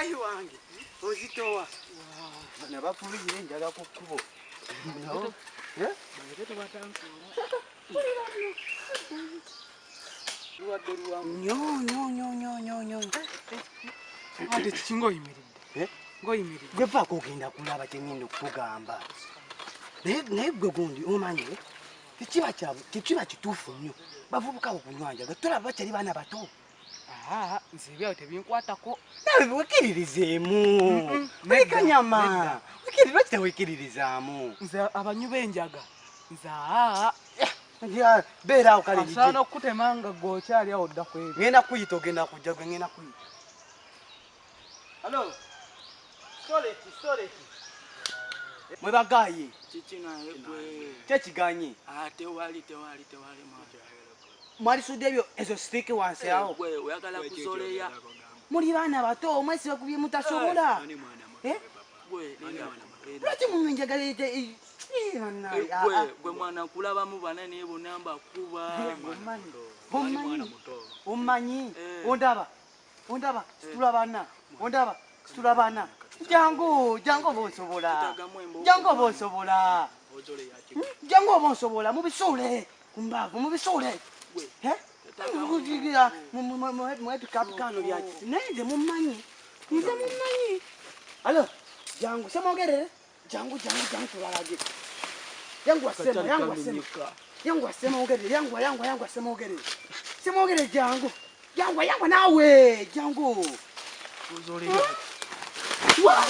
Mukayi wange. Ozitowa. Nabafubire njaga ku kubo. No. Eh? Bayeto batankura. Nyo. Ate kingo yimiridde. Ngo yimiridde. Gwe pa kugenda kulaba kyengendo kugamba. Naye gwe gundi omanyi kiba kituufu nnyo bavubuka okunywanja gatulaba bakyali baana bato. Nze ebyawo tebinkwatako. Nawe wekkiririzemu. Kanyama. Lwaki tewekkiririzaamu? Nze abanyu b'enjaga. Nze beera awo kale. Asaana okutema nga gw'okyali awo odda kwebyo. Ngenda kuyita ogenda kujja gwe ngenda kuyita. Halo. Storeki. Mwe bagaye. Kikinaye gwe. Kyekiganye. Tewali mwana. Mwalisudde ebyo ezo sitiki wansi awo. Gwe oyagala kuzoleya. Muli baana bato omwesi bakubye mutasobola. Lwaki munywa enjagala gwe mwana nkulabamu banene ebo namba kuba. Omanyi. Ondaba. Situla baana. Jangu bonsobola. Jangu bonsobola mubisule. Kumbavu mubisule. Mukujigira mwepikapikano byaki. Nze mumanyi. Alo, jangu semogere. Jangu tulalage. Yangu asema ogere. Yangu asema ogere. Semogere jangu. Yangu nawe. Jangu. Uzole. Wow.